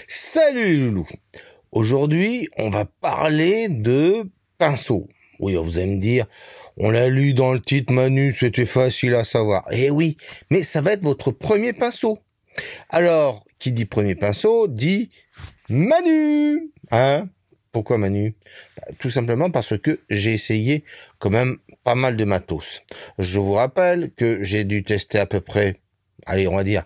Salut les loulous. Aujourd'hui, on va parler de pinceau. Oui, vous allez me dire, on l'a lu dans le titre Manu, c'était facile à savoir. Eh oui, mais ça va être votre premier pinceau. Alors, qui dit premier pinceau, dit Manu. Hein? Pourquoi Manu? Tout simplement parce que j'ai essayé quand même pas mal de matos. Je vous rappelle que j'ai dû tester à peu près, allez, on va dire,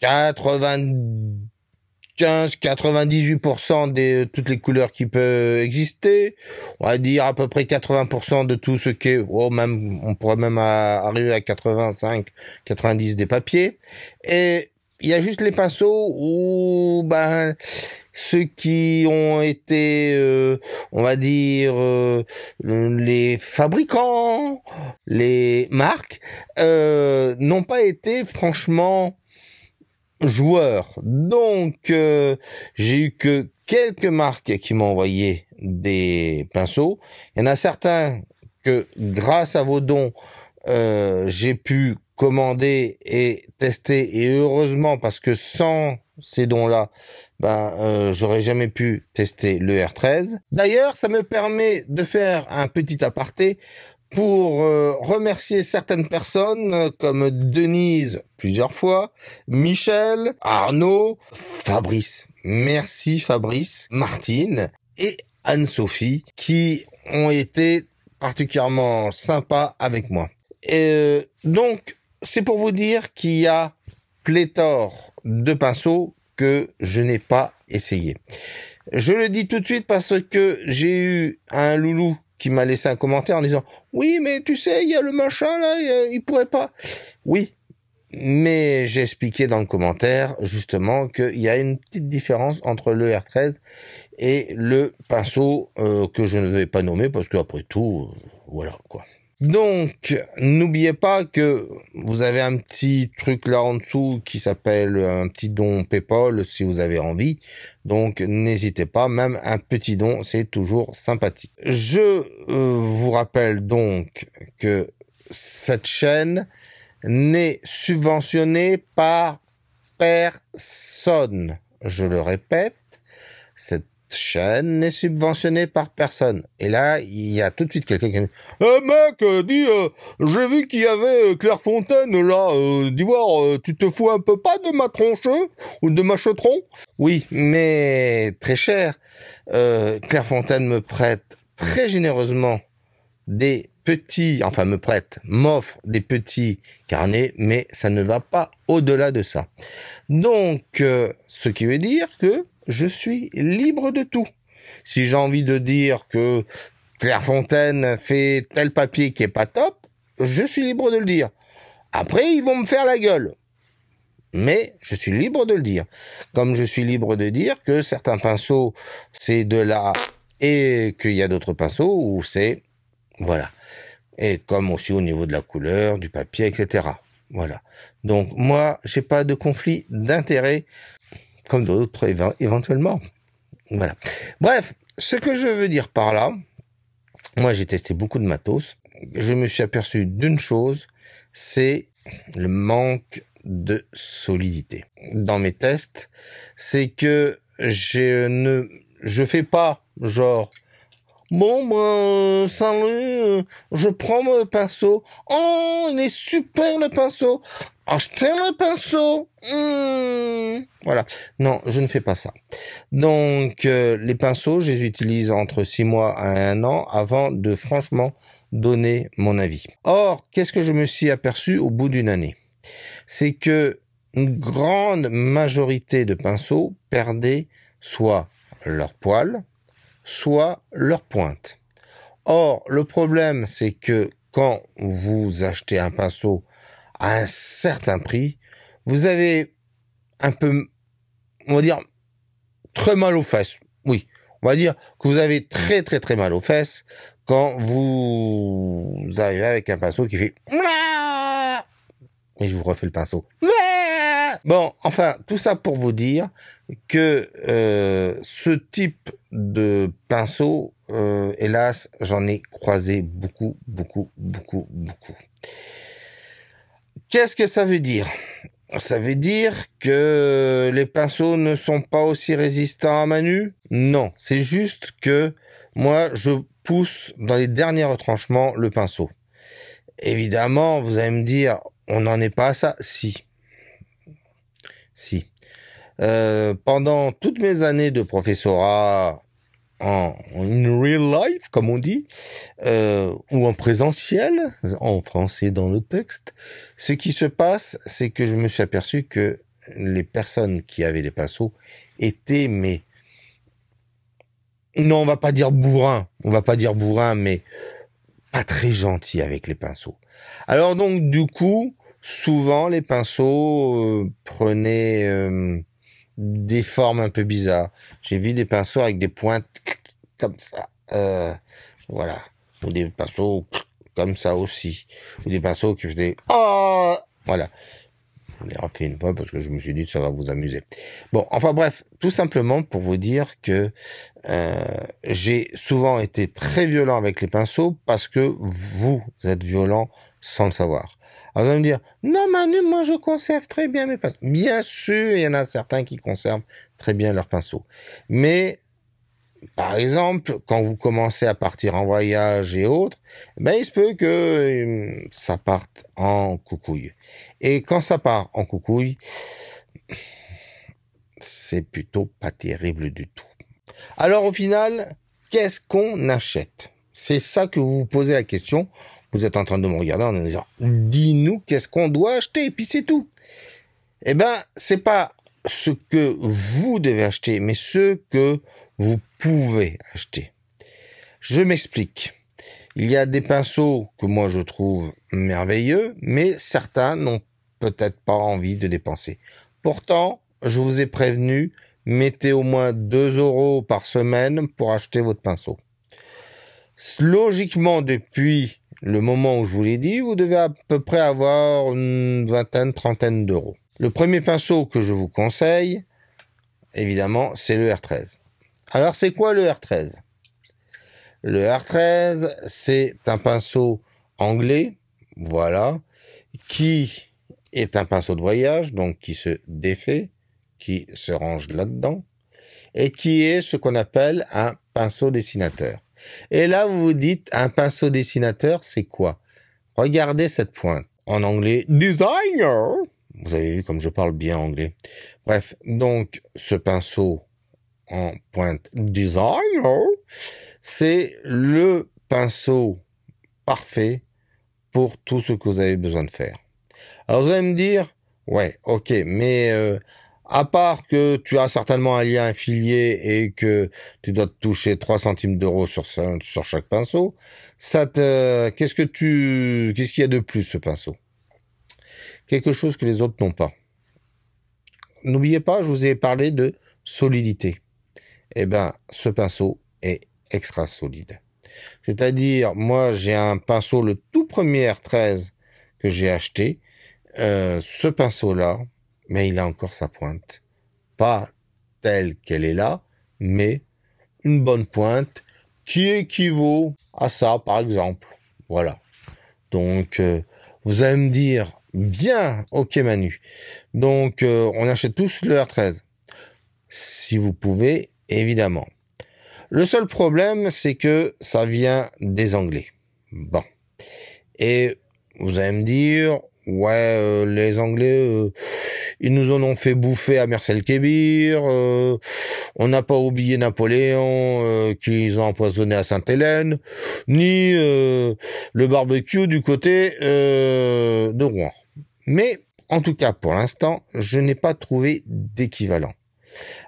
98% de toutes les couleurs qui peuvent exister, on va dire à peu près 80% de tout ce qui est, même, on pourrait même arriver à 85, 90 des papiers, et il y a juste les pinceaux où, ceux qui ont été, on va dire, les fabricants, les marques, n'ont pas été franchement joueurs. Donc, j'ai eu que quelques marques qui m'ont envoyé des pinceaux. Il y en a certains que, grâce à vos dons, j'ai pu commander et tester. Et heureusement, parce que sans ces dons-là, j'aurais jamais pu tester le R13. D'ailleurs, ça me permet de faire un petit aparté pour remercier certaines personnes comme Denise plusieurs fois, Michel, Arnaud, Fabrice. Merci Fabrice, Martine et Anne-Sophie qui ont été particulièrement sympas avec moi. Et donc, c'est pour vous dire qu'il y a pléthore de pinceaux que je n'ai pas essayé. Je le dis tout de suite parce que j'ai eu un loulou qui m'a laissé un commentaire en disant « Oui, mais tu sais, il y a le machin là, il pourrait pas. » Oui, mais j'ai expliqué dans le commentaire justement qu'il y a une petite différence entre le R13 et le pinceau que je ne vais pas nommer parce qu'après tout, voilà quoi. Donc, n'oubliez pas que vous avez un petit truc là en dessous qui s'appelle un petit don PayPal si vous avez envie. Donc, n'hésitez pas, même un petit don, c'est toujours sympathique. Je vous rappelle donc que cette chaîne n'est subventionnée par personne. Je le répète, cette chaîne n'est subventionnée par personne. Et là, il y a tout de suite quelqu'un qui dit mec, j'ai vu qu'il y avait Clairefontaine là, dis voir, tu te fous un peu pas de ma tronche ou de ma chetron? Oui, mais très cher. Clairefontaine me prête très généreusement des petits, m'offre des petits carnets, mais ça ne va pas au-delà de ça. Donc, ce qui veut dire que je suis libre de tout. Si j'ai envie de dire que Clairefontaine fait tel papier qui est pas top, je suis libre de le dire. Après, ils vont me faire la gueule. Mais je suis libre de le dire. Comme je suis libre de dire que certains pinceaux, c'est de là, et qu'il y a d'autres pinceaux où c'est, voilà. Et comme aussi au niveau de la couleur, du papier, etc. Voilà. Donc, moi, j'ai pas de conflit d'intérêt comme d'autres éventuellement. Voilà. Bref, ce que je veux dire par là, moi j'ai testé beaucoup de matos, je me suis aperçu d'une chose, c'est le manque de solidité. Dans mes tests, c'est que je fais pas genre bon salut, je prends mon pinceau, oh il est super le pinceau, achetez le pinceau. Voilà. Non, je ne fais pas ça. Donc, les pinceaux, je les utilise entre 6 mois à 1 an avant de franchement donner mon avis. Or, qu'est-ce que je me suis aperçu au bout d'une année? C'est que une grande majorité de pinceaux perdaient soit leur poil, soit leur pointe. Or, le problème, c'est que quand vous achetez un pinceau à un certain prix, vous avez un peu, on va dire, très mal aux fesses. Oui, on va dire que vous avez très très très mal aux fesses quand vous arrivez avec un pinceau qui fait et je vous refais le pinceau. Bon, enfin, tout ça pour vous dire que ce type de pinceau, hélas, j'en ai croisé beaucoup. Qu'est-ce que ça veut dire? Ça veut dire que les pinceaux ne sont pas aussi résistants à main nue? Non, c'est juste que moi, je pousse dans les derniers retranchements le pinceau. Évidemment, vous allez me dire, on n'en est pas à ça. Si. Pendant toutes mes années de professorat en real life, comme on dit, ou en présentiel, en français dans le texte, ce qui se passe, c'est que je me suis aperçu que les personnes qui avaient des pinceaux étaient, mais non, on va pas dire bourrin, mais pas très gentils avec les pinceaux. Alors donc, du coup, souvent les pinceaux prenaient des formes un peu bizarres. J'ai vu des pinceaux avec des pointes comme ça, voilà, ou des pinceaux comme ça aussi, ou des pinceaux qui faisaient voilà. Je l'ai refait une fois parce que je me suis dit que ça va vous amuser. Bon, enfin bref, tout simplement pour vous dire que j'ai souvent été très violent avec les pinceaux parce que vous êtes violent sans le savoir. Alors vous allez me dire, non Manu, moi je conserve très bien mes pinceaux. Bien sûr, il y en a certains qui conservent très bien leurs pinceaux. Mais par exemple, quand vous commencez à partir en voyage et autres, ben il se peut que ça parte en coucouille. Et quand ça part en coucouille, c'est plutôt pas terrible du tout. Alors au final, qu'est-ce qu'on achète? C'est ça que vous vous posez la question. Vous êtes en train de me regarder en disant, dis-nous qu'est-ce qu'on doit acheter, et puis c'est tout. Eh ben, c'est pas ce que vous devez acheter, mais ce que vous pouvez acheter. Je m'explique. Il y a des pinceaux que moi je trouve merveilleux, mais certains n'ont peut-être pas envie de dépenser. Pourtant, je vous ai prévenu, mettez au moins 2 € par semaine pour acheter votre pinceau. Logiquement, depuis le moment où je vous l'ai dit, vous devez à peu près avoir une vingtaine, trentaine d'euros. Le premier pinceau que je vous conseille, évidemment, c'est le R13. Alors, c'est quoi le R13? Le R13, c'est un pinceau anglais, voilà, qui est un pinceau de voyage, donc qui se défait, qui se range là-dedans, et qui est ce qu'on appelle un pinceau dessinateur. Et là, vous vous dites, un pinceau dessinateur, c'est quoi? Regardez cette pointe. En anglais, designer. Vous avez vu comme je parle bien anglais. Bref, donc, ce pinceau en pointe designer, c'est le pinceau parfait pour tout ce que vous avez besoin de faire. Alors, vous allez me dire, ouais, ok, mais à part que tu as certainement un lien affilié et que tu dois te toucher 3 centimes d'euros sur chaque pinceau, qu'est-ce qu'il y a de plus, ce pinceau? Quelque chose que les autres n'ont pas. N'oubliez pas, je vous ai parlé de solidité. Eh ben, ce pinceau est extra solide. C'est-à-dire, moi, j'ai un pinceau, le tout premier R13 que j'ai acheté. Ce pinceau-là, mais il a encore sa pointe. Pas telle qu'elle est là, mais une bonne pointe qui équivaut à ça, par exemple. Voilà. Donc, vous allez me dire, bien, ok Manu. Donc, on achète tous le R13. Si vous pouvez, évidemment. Le seul problème, c'est que ça vient des Anglais. Bon. Et vous allez me dire, ouais, les Anglais, ils nous en ont fait bouffer à Mercel-Kébir. On n'a pas oublié Napoléon, qu'ils ont empoisonné à Sainte-Hélène, ni le barbecue du côté de Rouen. Mais, en tout cas, pour l'instant, je n'ai pas trouvé d'équivalent.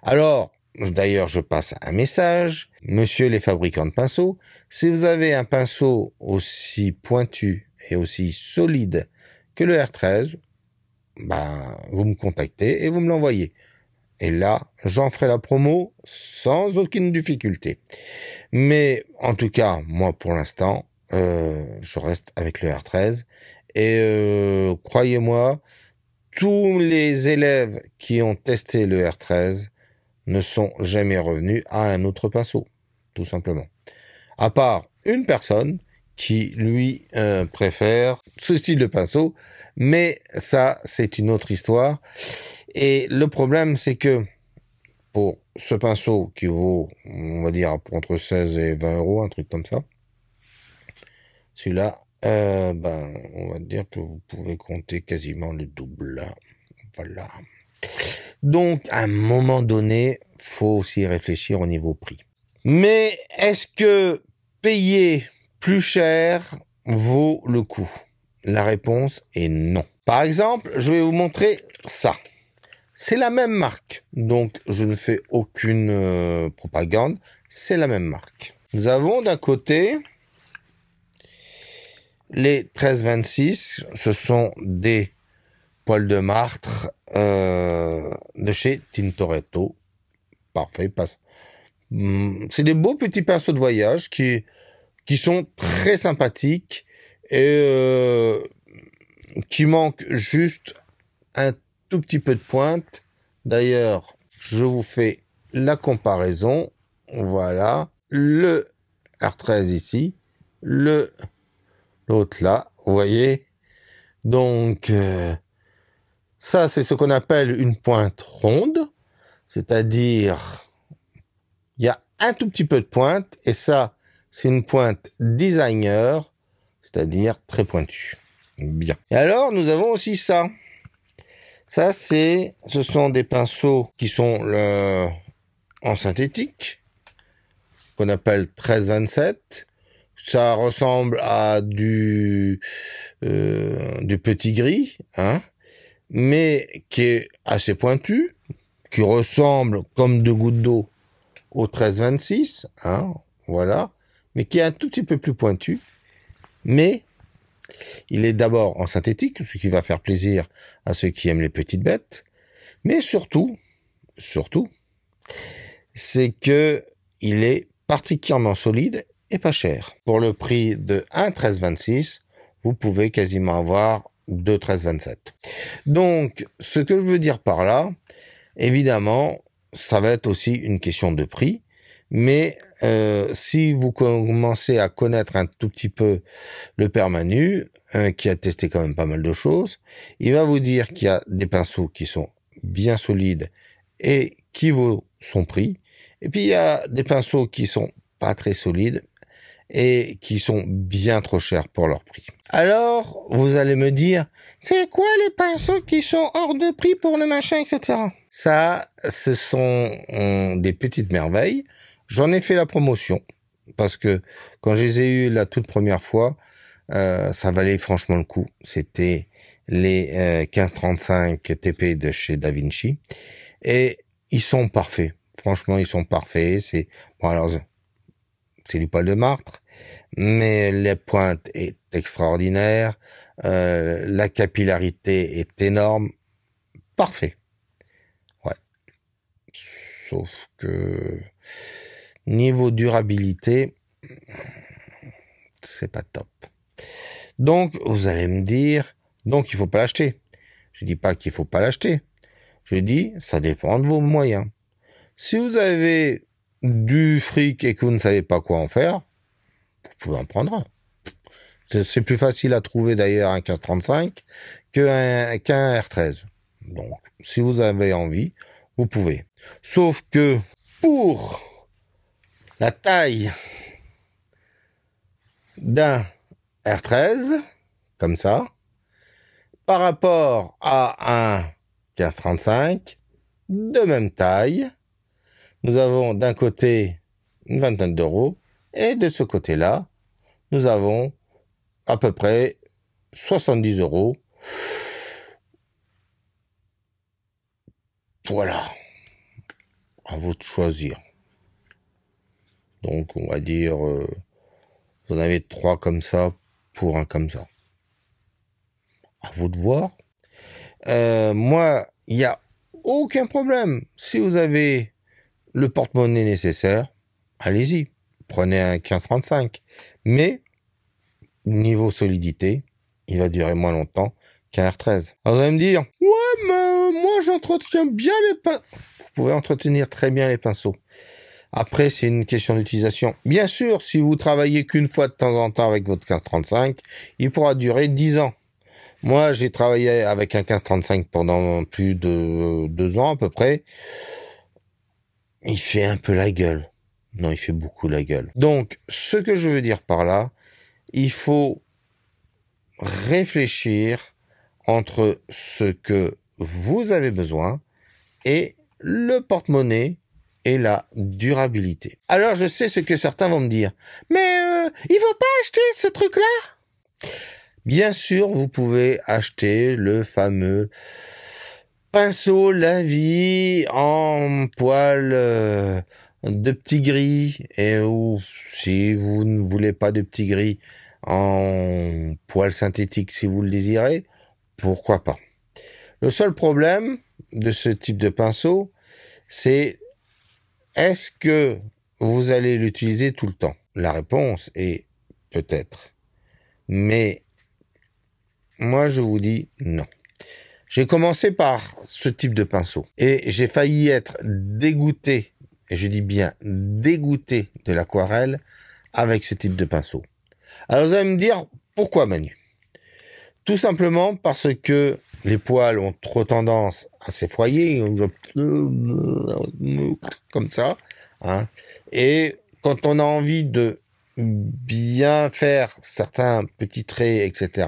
Alors, d'ailleurs, je passe un message. Monsieur les fabricants de pinceaux, si vous avez un pinceau aussi pointu et aussi solide que le R13, ben, vous me contactez et vous me l'envoyez. Et là, j'en ferai la promo sans aucune difficulté. Mais, en tout cas, moi, pour l'instant, je reste avec le R13. Et croyez-moi, tous les élèves qui ont testé le R13 ne sont jamais revenus à un autre pinceau, tout simplement. À part une personne qui, lui, préfère ce style de pinceau, mais ça, c'est une autre histoire. Et le problème, c'est que pour ce pinceau qui vaut, on va dire, entre 16 et 20 euros, un truc comme ça, celui-là, on va dire que vous pouvez compter quasiment le double. Voilà. Donc, à un moment donné, faut aussi réfléchir au niveau prix. Mais est-ce que payer plus cher vaut le coup? La réponse est non. Par exemple, je vais vous montrer ça. C'est la même marque, donc je ne fais aucune propagande. C'est la même marque. Nous avons d'un côté les 1326, ce sont des poils de martre de chez Tintoretto. Parfait, passe. C'est des beaux petits pinceaux de voyage qui sont très sympathiques et qui manquent juste un tout petit peu de pointe. D'ailleurs, je vous fais la comparaison. Voilà, le R13 ici, l'autre là, vous voyez. Donc, ça, c'est ce qu'on appelle une pointe ronde, c'est-à-dire, il y a un tout petit peu de pointe, et ça, c'est une pointe designer, c'est-à-dire très pointue. Bien. Et alors, nous avons aussi ça. Ça, ce sont des pinceaux qui sont en synthétique, qu'on appelle 1327. Ça ressemble à du petit gris, hein, mais qui est assez pointu, qui ressemble comme deux gouttes d'eau au 1326, hein, voilà, mais qui est un tout petit peu plus pointu. Mais il est d'abord en synthétique, ce qui va faire plaisir à ceux qui aiment les petites bêtes, mais surtout, c'est que il est particulièrement solide et pas cher. Pour le prix de un 1326, vous pouvez quasiment avoir deux 1327. Donc, ce que je veux dire par là, évidemment, ça va être aussi une question de prix, mais si vous commencez à connaître un tout petit peu le père Manu, qui a testé quand même pas mal de choses, il va vous dire qu'il y a des pinceaux qui sont bien solides et qui vaut son prix, et puis il y a des pinceaux qui sont pas très solides et qui sont bien trop chers pour leur prix. Alors, vous allez me dire, c'est quoi les pinceaux qui sont hors de prix pour le machin, etc. Ça, ce sont des petites merveilles. J'en ai fait la promotion, parce que quand je les ai eus la toute première fois, ça valait franchement le coup. C'était les 1535 TP de chez Da Vinci, et ils sont parfaits. Franchement, ils sont parfaits. C'est bon, alors c'est du poil de martre, mais la pointe est extraordinaire, la capillarité est énorme, parfait. Ouais. Sauf que niveau durabilité, c'est pas top. Donc vous allez me dire, donc il faut pas l'acheter. Je dis pas qu'il faut pas l'acheter. Je dis, ça dépend de vos moyens. Si vous avez du fric et que vous ne savez pas quoi en faire, vous pouvez en prendre un. C'est plus facile à trouver d'ailleurs un 1535 qu'un R13. Donc, si vous avez envie, vous pouvez. Sauf que pour la taille d'un R13, comme ça, par rapport à un 1535 de même taille, nous avons d'un côté une vingtaine d'euros et de ce côté-là, nous avons à peu près 70 euros. Voilà. À vous de choisir. Donc, on va dire, vous en avez 3 comme ça pour un comme ça. À vous de voir. Moi, il n'y a aucun problème. Si vous avez le porte-monnaie nécessaire, allez-y. Prenez un 1535. Mais, niveau solidité, il va durer moins longtemps qu'un R13. Alors vous allez me dire, ouais, mais moi j'entretiens bien les pinceaux. Vous pouvez entretenir très bien les pinceaux. Après, c'est une question d'utilisation. Bien sûr, si vous travaillez qu'une fois de temps en temps avec votre 1535, il pourra durer 10 ans. Moi, j'ai travaillé avec un 1535 pendant plus de 2 ans à peu près. Il fait un peu la gueule. Non, il fait beaucoup la gueule. Donc, ce que je veux dire par là, il faut réfléchir entre ce que vous avez besoin et le porte-monnaie et la durabilité. Alors, je sais ce que certains vont me dire. Mais il faut pas acheter ce truc-là. Bien sûr, vous pouvez acheter le fameux pinceau Lavis en poil de petit gris, et ou si vous ne voulez pas de petit gris, en poil synthétique si vous le désirez, pourquoi pas. Le seul problème de ce type de pinceau, c'est est-ce que vous allez l'utiliser tout le temps? La réponse est peut-être. Mais moi, je vous dis non. J'ai commencé par ce type de pinceau et j'ai failli être dégoûté, et je dis bien dégoûté de l'aquarelle avec ce type de pinceau. Alors vous allez me dire, pourquoi Manu? Tout simplement parce que les poils ont trop tendance à s'effoyer, comme ça, hein. Et quand on a envie de bien faire certains petits traits, etc.,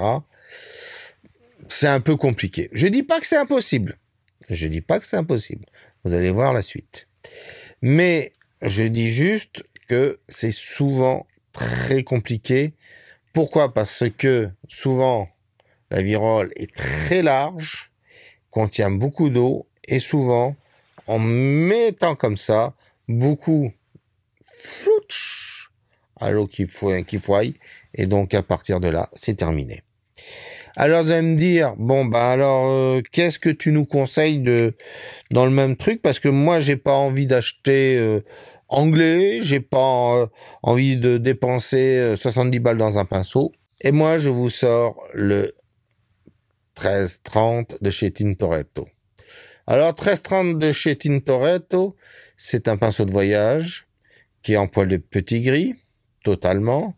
c'est un peu compliqué. Je dis pas que c'est impossible. Je dis pas que c'est impossible. Vous allez voir la suite. Mais je dis juste que c'est souvent très compliqué. Pourquoi? Parce que souvent, la virole est très large, contient beaucoup d'eau, et souvent, en mettant comme ça, beaucoup flouch à l'eau qui fouaille, et donc à partir de là, c'est terminé. Alors vous allez me dire, bon bah alors qu'est-ce que tu nous conseilles dans le même truc, parce que moi j'ai pas envie d'acheter anglais, j'ai pas envie de dépenser 70 balles dans un pinceau, et moi je vous sors le 1330 de chez Tintoretto. Alors 1330 de chez Tintoretto, c'est un pinceau de voyage qui est en poil de petit gris totalement,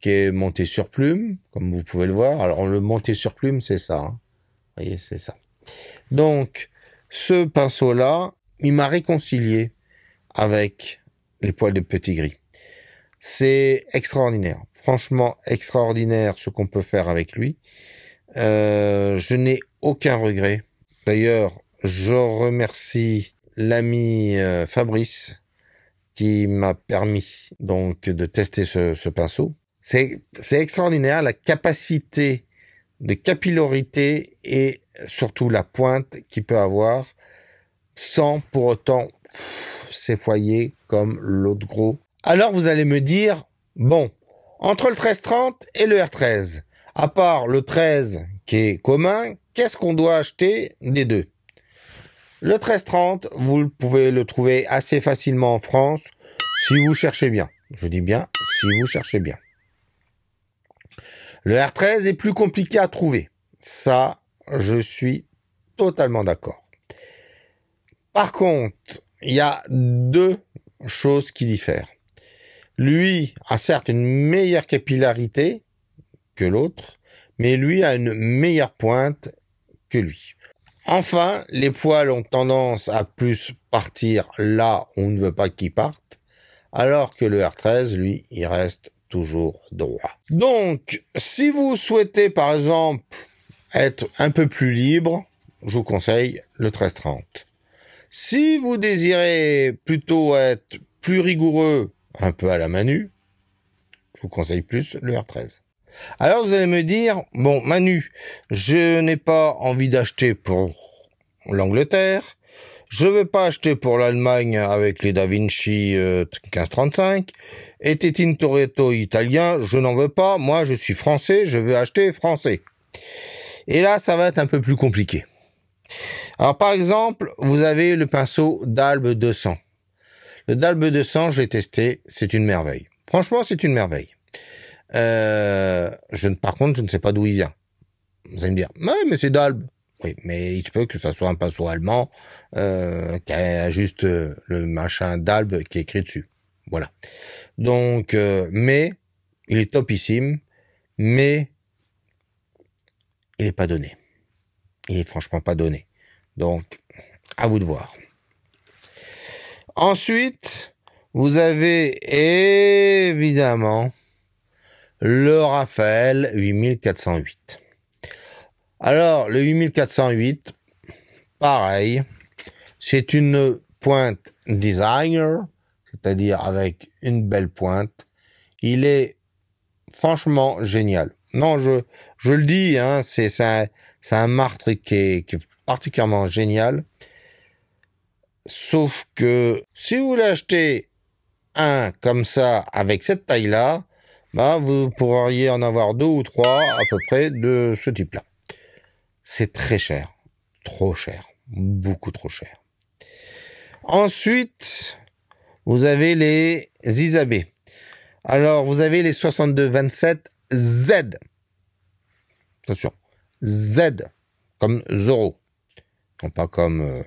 qui est monté sur plume, comme vous pouvez le voir. Alors, le monté sur plume, c'est ça. Hein. Vous voyez, c'est ça. Donc, ce pinceau-là, il m'a réconcilié avec les poils de petit gris. C'est extraordinaire. Franchement, extraordinaire ce qu'on peut faire avec lui. Je n'ai aucun regret. D'ailleurs, je remercie l'ami Fabrice qui m'a permis donc de tester ce pinceau. C'est extraordinaire la capacité de capillarité et surtout la pointe qu'il peut avoir sans pour autant s'effoyer comme l'autre gros. Alors vous allez me dire, bon, entre le 1330 et le R13, à part le 13 qui est commun, qu'est-ce qu'on doit acheter des deux? Le 1330, vous pouvez le trouver assez facilement en France si vous cherchez bien. Je dis bien si vous cherchez bien. Le R13 est plus compliqué à trouver. Ça, je suis totalement d'accord. Par contre, il y a deux choses qui diffèrent. Lui a certes une meilleure capillarité que l'autre, mais lui a une meilleure pointe que lui. Enfin, les poils ont tendance à plus partir là où on ne veut pas qu'ils partent, alors que le R13, lui, il reste toujours droit. Donc, si vous souhaitez, par exemple, être un peu plus libre, je vous conseille le 1330. Si vous désirez plutôt être plus rigoureux, un peu à la Manu, je vous conseille plus le R13. Alors, vous allez me dire, bon, Manu, je n'ai pas envie d'acheter pour l'Angleterre, je veux pas acheter pour l'Allemagne avec les Da Vinci 1535, et tes Tintoretto italiens, je n'en veux pas, moi je suis français, je veux acheter français. Et là, ça va être un peu plus compliqué. Alors par exemple, vous avez le pinceau d'Albe 200. Le d'Albe 200, je l'ai testé, c'est une merveille. Franchement, c'est une merveille. Par contre, je ne sais pas d'où il vient. Vous allez me dire, ouais, mais c'est d'Albe. Oui, mais il se peut que ça soit un pinceau allemand qui a juste le machin d'Albe qui est écrit dessus. Voilà. Donc, mais il est topissime, mais il est pas donné. Il est franchement pas donné. Donc, à vous de voir. Ensuite, vous avez évidemment le Raphaël 8408. Alors, le 8408, pareil, c'est une pointe designer, c'est-à-dire avec une belle pointe. Il est franchement génial. Non, je le dis, hein, c'est un martre qui est particulièrement génial. Sauf que si vous voulez acheter un comme ça avec cette taille-là, bah vous pourriez en avoir 2 ou 3 à peu près de ce type-là. C'est très cher, trop cher, beaucoup trop cher. Ensuite, vous avez les Isabey. Alors, vous avez les 6227 Z. Attention, Z, comme Zorro. Non pas comme...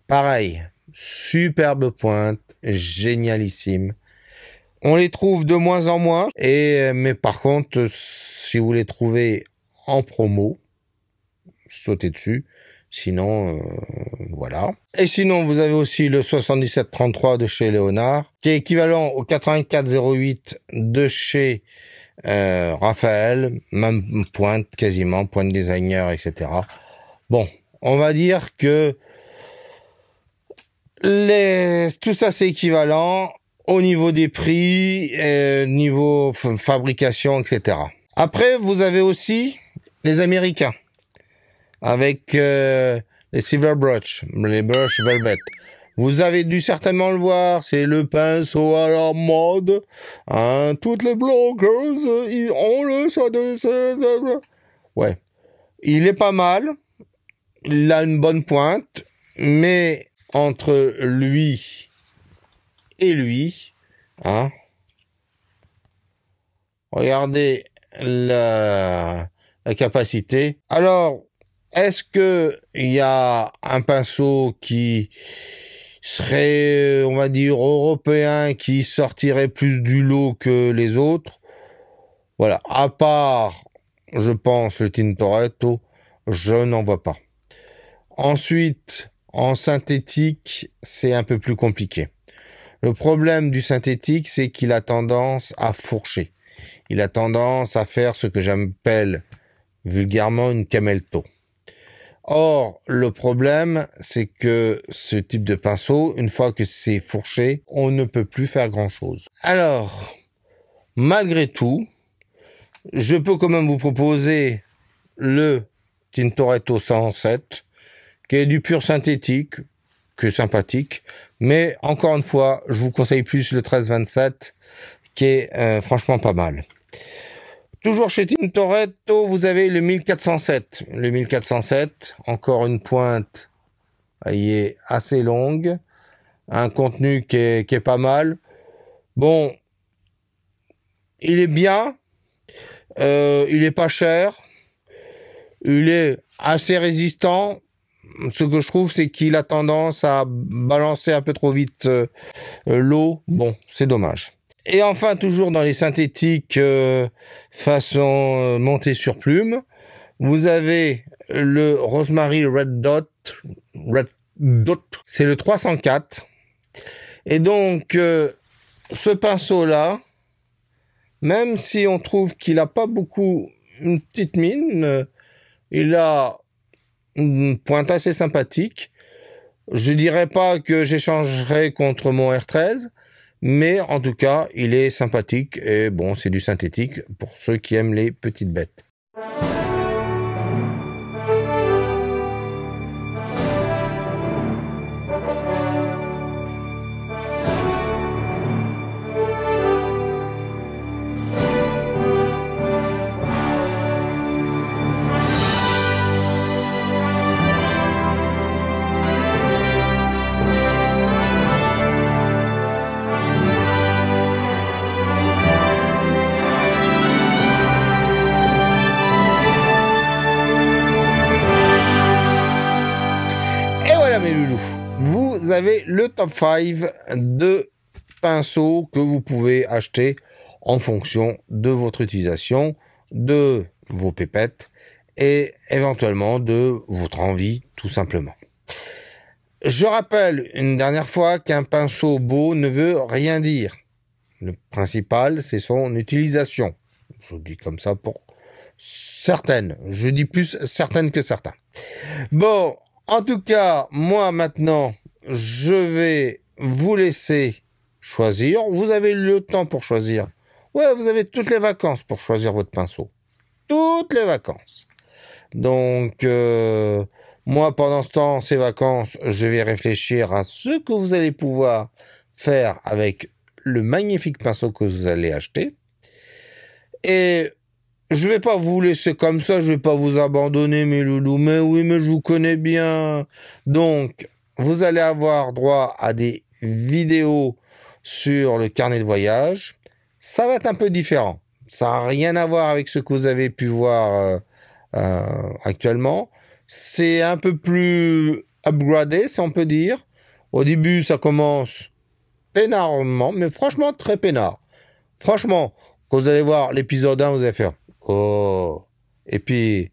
Pareil, superbe pointe, génialissime. On les trouve de moins en moins, mais par contre, si vous les trouvez en promo, sautez dessus. Sinon, voilà. Et sinon, vous avez aussi le 7733 de chez Léonard, qui est équivalent au 8408 de chez Raphaël, même pointe quasiment, pointe designer, etc. Bon, on va dire que tout ça c'est équivalent au niveau des prix, niveau fabrication, etc. Après, vous avez aussi les Américains avec les Silver Brush, les Brush Velvet. Vous avez dû certainement le voir, c'est le pinceau à la mode. Hein, toutes les blogueuses, ils ont le... Ouais, il est pas mal, il a une bonne pointe, mais entre lui et lui, hein, regardez la capacité. Alors, est-ce que il y a un pinceau qui serait, on va dire, européen, qui sortirait plus du lot que les autres? Voilà. À part, je pense, le Tintoretto, je n'en vois pas. Ensuite, en synthétique, c'est un peu plus compliqué. Le problème du synthétique, c'est qu'il a tendance à fourcher. Il a tendance à faire ce que j'appelle vulgairement une camelto. Or, le problème, c'est que ce type de pinceau, une fois que c'est fourché, on ne peut plus faire grand-chose. Alors, malgré tout, je peux quand même vous proposer le Tintoretto 107, qui est du pur synthétique, que sympathique, mais encore une fois, je vous conseille plus le 1327, qui est franchement pas mal. Toujours chez Tintoretto, vous avez le 1407. Le 1407, encore une pointe, il est assez longue, un contenu qui est pas mal. Bon, il est bien, il est pas cher, il est assez résistant. Ce que je trouve, c'est qu'il a tendance à balancer un peu trop vite l'eau. Bon, c'est dommage. Et enfin, toujours dans les synthétiques façon montée sur plume, vous avez le Rosemary Red Dot. C'est le 304. Et donc, ce pinceau-là, même si on trouve qu'il a pas beaucoup une petite mine, il a une pointe assez sympathique. Je dirais pas que j'échangerai contre mon R13, mais en tout cas, il est sympathique et bon, c'est du synthétique pour ceux qui aiment les petites bêtes. et le top 5 de pinceaux que vous pouvez acheter en fonction de votre utilisation, de vos pépettes et éventuellement de votre envie, tout simplement. Je rappelle une dernière fois qu'un pinceau beau ne veut rien dire. Le principal, c'est son utilisation. Je dis comme ça pour certaines. Je dis plus certaines que certains. Bon, en tout cas, moi maintenant, je vais vous laisser choisir. Vous avez le temps pour choisir. Ouais, vous avez toutes les vacances pour choisir votre pinceau. Toutes les vacances. Donc, moi, pendant ce temps, ces vacances, je vais réfléchir à ce que vous allez pouvoir faire avec le magnifique pinceau que vous allez acheter. Et je vais pas vous laisser comme ça, je vais pas vous abandonner, mes loulous. Mais oui, mais je vous connais bien. Donc, vous allez avoir droit à des vidéos sur le carnet de voyage. Ça va être un peu différent. Ça n'a rien à voir avec ce que vous avez pu voir actuellement. C'est un peu plus upgradé, si on peut dire. Au début, ça commence peinardement, mais franchement, très peinard. Franchement, quand vous allez voir l'épisode 1, vous allez faire « Oh !» Et puis,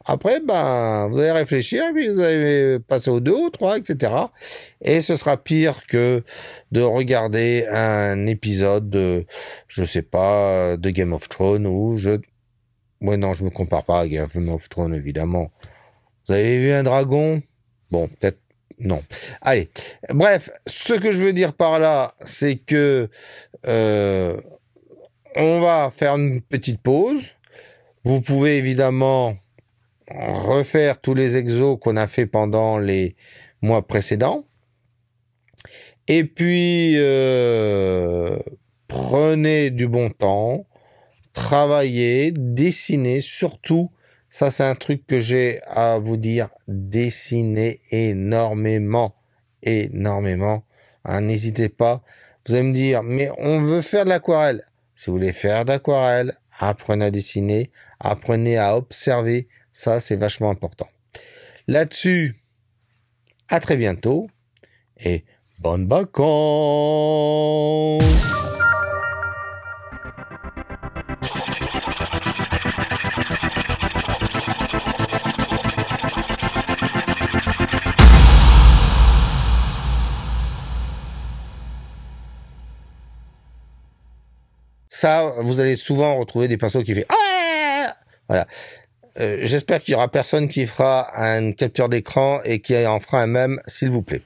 après, ben, vous allez réfléchir, puis vous allez passer au 2, au 3, etc. Et ce sera pire que de regarder un épisode de, je sais pas, de Game of Thrones où ouais, non, je me compare pas à Game of Thrones, évidemment. Vous avez vu un dragon? Bon, peut-être non. Allez. Bref, ce que je veux dire par là, c'est que on va faire une petite pause. Vous pouvez évidemment refaire tous les exos qu'on a fait pendant les mois précédents. Et puis, prenez du bon temps, travaillez, dessinez, surtout, ça c'est un truc que j'ai à vous dire, dessinez énormément, énormément. Hein, n'hésitez pas. Vous allez me dire, mais on veut faire de l'aquarelle. Si vous voulez faire de l'aquarelle, apprenez à dessiner, apprenez à observer. Ça, c'est vachement important. Là-dessus, à très bientôt et bonnes vacances! Ça, vous allez souvent retrouver des pinceaux qui font ah! Voilà. J'espère qu'il y aura personne qui fera une capture d'écran et qui en fera un même, s'il vous plaît.